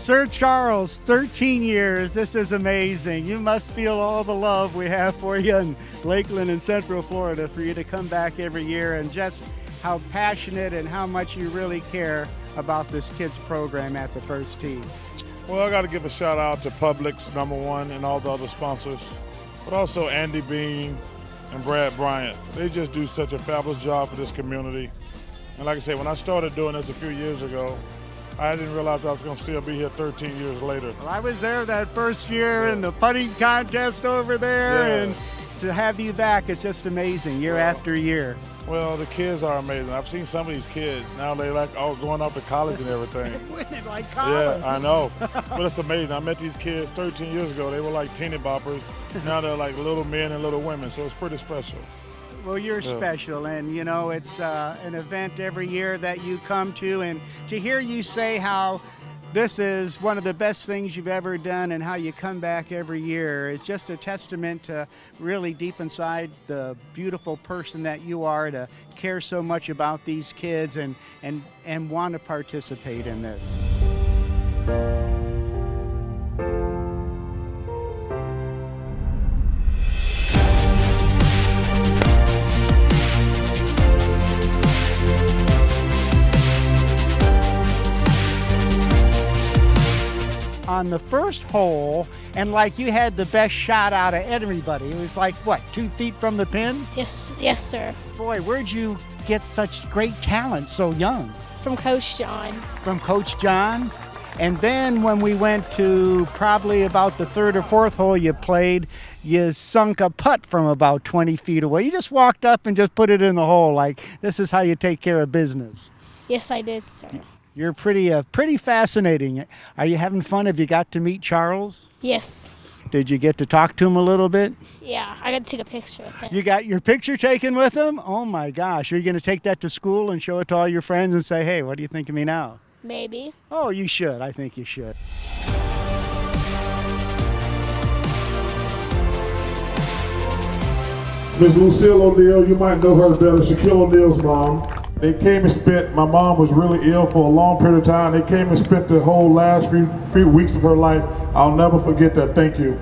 Sir Charles, 13 years. This is amazing. You must feel all the love we have for you in Lakeland and Central Florida for you to come back every year, and just how passionate and how much you really care about this kids program at the First Tee. Well, I got to give a shout out to Publix, number one, and all the other sponsors, but also Andy Bean and Bryant. They just do such a fabulous job for this community. And like I said, when I started doing this a few years ago, I didn't realize I was going to still be here 13 years later. Well, I was there that first year in the putting contest over there, and to have you back, it's just amazing year after year. Well, the kids are amazing. I've seen some of these kids. Now they're like, going off to college and everything. Winning like college. Yeah, I know. But it's amazing. I met these kids 13 years ago. They were like teeny boppers. Now they're like little men and little women, so it's pretty special. Well, you're special, and you know, it's an event every year that you come to, and to hear you say how this is one of the best things you've ever done and how you come back every year, it's just a testament to really deep inside the beautiful person that you are, to care so much about these kids and want to participate in this. On the first hole, and like you had the best shot out of everybody. It was like, what, 2 feet from the pin? Yes, sir. Boy, where'd you get such great talent so young? From Coach John. From Coach John? And then when we went to probably about the 3rd or 4th hole you played, you sunk a putt from about 20 feet away. You just walked up and just put it in the hole, like this is how you take care of business. Yes, I did, sir. You're pretty fascinating. Are you having fun? Have you got to meet Charles? Yes. Did you get to talk to him a little bit? Yeah, I got to take a picture with him. You got your picture taken with him? Oh my gosh. Are you going to take that to school and show it to all your friends and say, hey, what do you think of me now? Maybe. Oh, you should. I think you should. Miss Lucille O'Neal, you might know her better, Shaquille O'Neal's mom. They came and spent, my mom was really ill for a long period of time. They came and spent the whole last few weeks of her life. I'll never forget that. Thank you.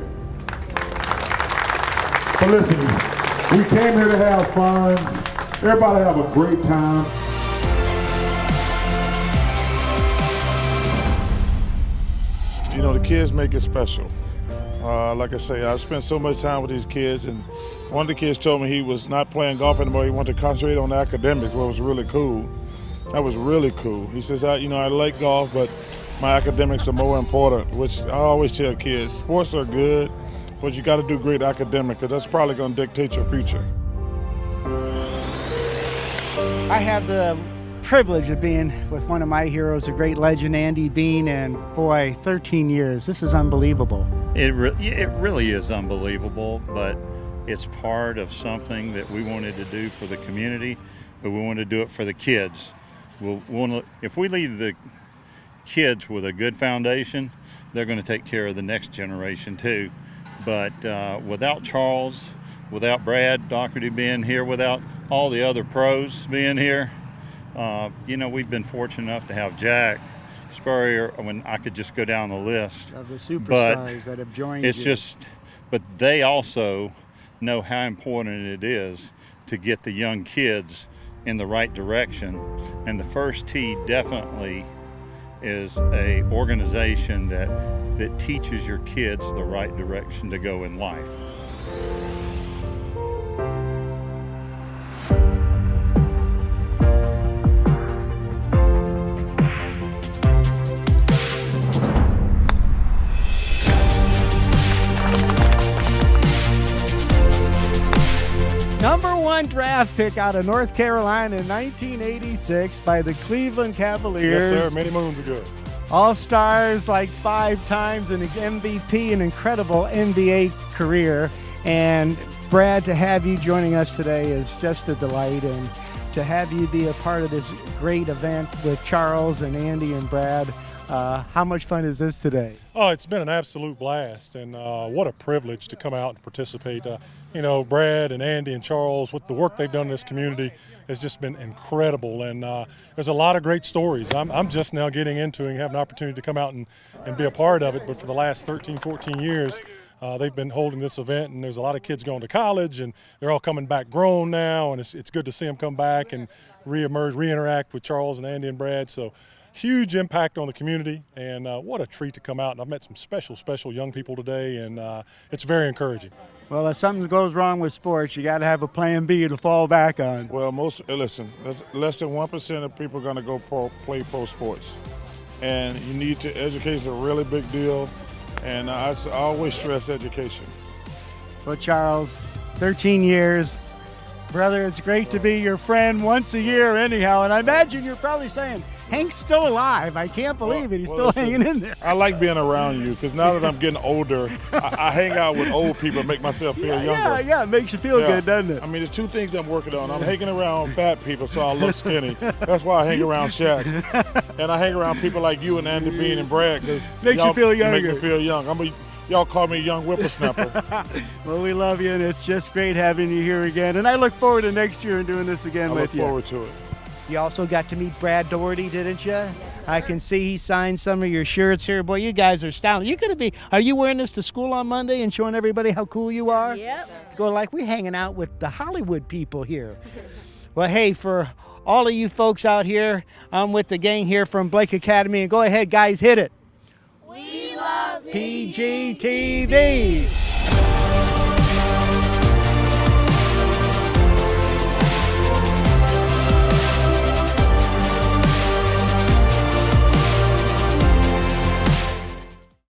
But listen, we came here to have fun. Everybody have a great time. You know, the kids make it special. Like I say, I spent so much time with these kids, and one of the kids told me he was not playing golf anymore. He wanted to concentrate on the academics, which was really cool. That was really cool. He says, I like golf, but my academics are more important, which I always tell kids. Sports are good, but you got to do great academic, because that's probably going to dictate your future. I have the privilege of being with one of my heroes, a great legend, Andy Bean, and boy, 13 years. This is unbelievable. It really is unbelievable, but it's part of something that we wanted to do for the community, but we want to do it for the kids. If we leave the kids with a good foundation, they're going to take care of the next generation too. But without Charles, without Brad Doherty being here, without all the other pros being here, we've been fortunate enough to have Jack Spurrier, when I could just go down the list of the superstars that have joined you. But they also know how important it is to get the young kids in the right direction, and the First Tee definitely is a organization that teaches your kids the right direction to go in life. Number 1 draft pick out of North Carolina in 1986 by the Cleveland Cavaliers. Yes, sir, many moons ago. All-Stars like 5 times, an MVP, an incredible NBA career. And Brad, to have you joining us today is just a delight, and to have you be a part of this great event with Charles and Andy and Brad, How much fun is this today? Oh, it's been an absolute blast, and what a privilege to come out and participate. Brad and Andy and Charles, with the work they've done in this community, has just been incredible, and there's a lot of great stories. I'm just now getting into and have an opportunity to come out and be a part of it, but for the last 13, 14 years, they've been holding this event, and there's a lot of kids going to college, and they're all coming back grown now, and it's good to see them come back and reemerge, re-interact with Charles and Andy and Brad. So huge impact on the community, and what a treat to come out. And I've met some special young people today, and it's very encouraging. Well, if something goes wrong with sports, you got to have a plan B to fall back on. Well, listen, less than 1% of people are going to go play pro sports. And you need to, education is a really big deal, and I always stress education. Well, Charles, 13 years. Brother, it's great to be your friend once a year anyhow, and I imagine you're probably saying, Hank's still alive. I can't believe it. He's still hanging in there. I like being around you because now that I'm getting older, I hang out with old people and make myself feel younger. Yeah, it makes you feel good, doesn't it? I mean, there's two things I'm working on. I'm hanging around fat people so I look skinny. That's why I hang around Shaq. And I hang around people like you and Andy Bean and Brad because makes you feel younger. Make me feel young. Y'all call me a young whippersnapper. Well, we love you, and it's just great having you here again. And I look forward to next year and doing this again with you. I look forward to it. You also got to meet Brad Doherty, didn't you? Yes, I can see he signed some of your shirts here. Boy, you guys are styling. Are you wearing this to school on Monday and showing everybody how cool you are? Yep. Go like we're hanging out with the Hollywood people here. Well, hey, for all of you folks out here, I'm with the gang here from Blake Academy. And go ahead, guys, hit it. We love PGTV.